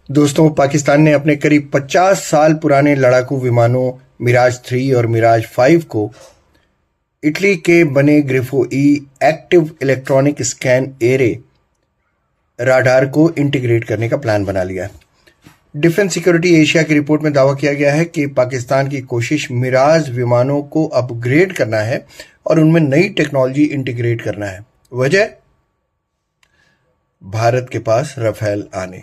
दोस्तों, पाकिस्तान ने अपने करीब 50 साल पुराने लड़ाकू विमानों मिराज 3 और मिराज 5 को इटली के बने Grifo E active electronic scan array radar को इंटीग्रेट करने का प्लान बना लिया है। डिफेंस सिक्योरिटी एशिया की रिपोर्ट में दावा किया गया है कि पाकिस्तान की कोशिश मिराज विमानों को अपग्रेड करना है और उनमें नई टेक्नोलॉजी इंटीग्रेट करना है। वजह, भारत के पास राफेल आने।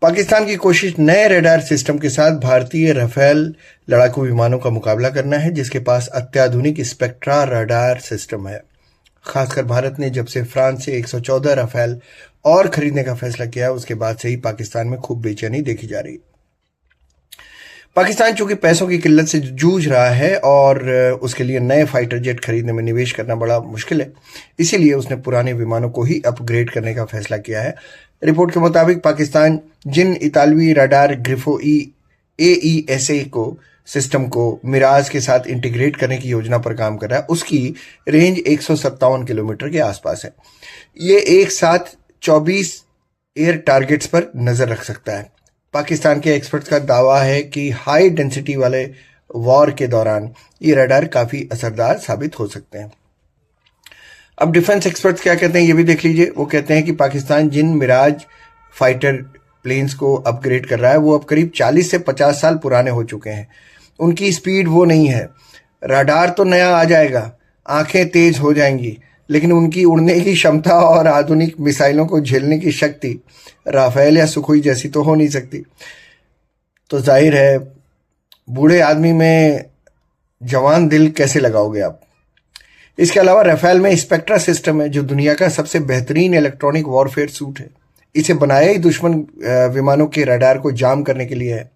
पाकिस्तान की कोशिश नए रडार सिस्टम के साथ भारतीय राफेल लड़ाकू विमानों का मुकाबला करना है, जिसके पास अत्याधुनिक स्पेक्ट्रा रडार सिस्टम है। खासकर भारत ने जब से फ्रांस से 114 राफेल और खरीदने का फैसला किया, उसके बाद से ही पाकिस्तान में खूब बेचैनी देखी जा रही है। पाकिस्तान चूंकि पैसों की किल्लत से जूझ रहा है और उसके लिए नए फाइटर जेट खरीदने में निवेश करना बड़ा मुश्किल है, इसीलिए उसने पुराने विमानों को ही अपग्रेड करने का फैसला किया है। रिपोर्ट के मुताबिक पाकिस्तान जिन इतालवी रडार ग्रिफो ई AESA को सिस्टम को मिराज के साथ इंटीग्रेट करने की योजना पर काम कर रहा है, उसकी रेंज 157 किलोमीटर के आसपास है। ये एक साथ 24 एयर टारगेट्स पर नजर रख सकता है। पाकिस्तान के एक्सपर्ट्स का दावा है कि हाई डेंसिटी वाले वॉर के दौरान ये रडार काफी असरदार साबित हो सकते हैं। अब डिफेंस एक्सपर्ट्स क्या कहते हैं ये भी देख लीजिए। वो कहते हैं कि पाकिस्तान जिन मिराज फाइटर प्लेन्स को अपग्रेड कर रहा है वो अब करीब 40 से 50 साल पुराने हो चुके हैं। उनकी स्पीड वो नहीं है। रडार तो नया आ जाएगा, आंखें तेज हो जाएंगी, लेकिन उनकी उड़ने की क्षमता और आधुनिक मिसाइलों को झेलने की शक्ति राफेल या सुखोई जैसी तो हो नहीं सकती। तो जाहिर है बूढ़े आदमी में जवान दिल कैसे लगाओगे आप। इसके अलावा राफेल में स्पेक्ट्रा सिस्टम है, जो दुनिया का सबसे बेहतरीन इलेक्ट्रॉनिक वॉरफेयर सूट है। इसे बनाया ही दुश्मन विमानों के रडार को जाम करने के लिए है।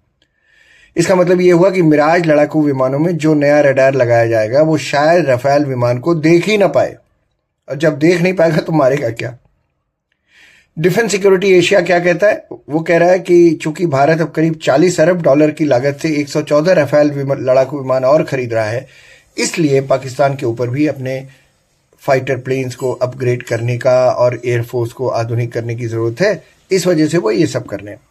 इसका मतलब यह हुआ कि मिराज लड़ाकू विमानों में जो नया रडार लगाया जाएगा वो शायद राफेल विमान को देख ही ना पाए, और जब देख नहीं पाएगा तो मारेगा क्या। डिफेंस सिक्योरिटी एशिया क्या कहता है? वो कह रहा है कि चूंकि भारत अब करीब 40 अरब डॉलर की लागत से 114 राफेल लड़ाकू विमान और खरीद रहा है, इसलिए पाकिस्तान के ऊपर भी अपने फाइटर प्लेन्स को अपग्रेड करने का और एयरफोर्स को आधुनिक करने की जरूरत है। इस वजह से वो ये सब कर रहे हैं।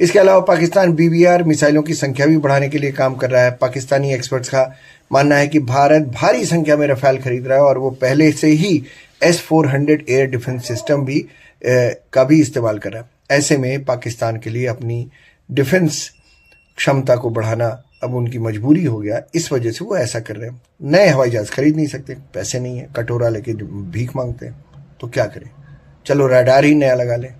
इसके अलावा पाकिस्तान BBR मिसाइलों की संख्या भी बढ़ाने के लिए काम कर रहा है। पाकिस्तानी एक्सपर्ट्स का मानना है कि भारत भारी संख्या में राफेल खरीद रहा है और वो पहले से ही S-400 एयर डिफेंस सिस्टम भी का भी इस्तेमाल कर रहा है। ऐसे में पाकिस्तान के लिए अपनी डिफेंस क्षमता को बढ़ाना अब उनकी मजबूरी हो गया। इस वजह से वो ऐसा कर रहे हैं। नए हवाई जहाज खरीद नहीं सकते, पैसे नहीं है, कटोरा लेके भीख मांगते हैं, तो क्या करें। चलो रडार ही नया लगा लें।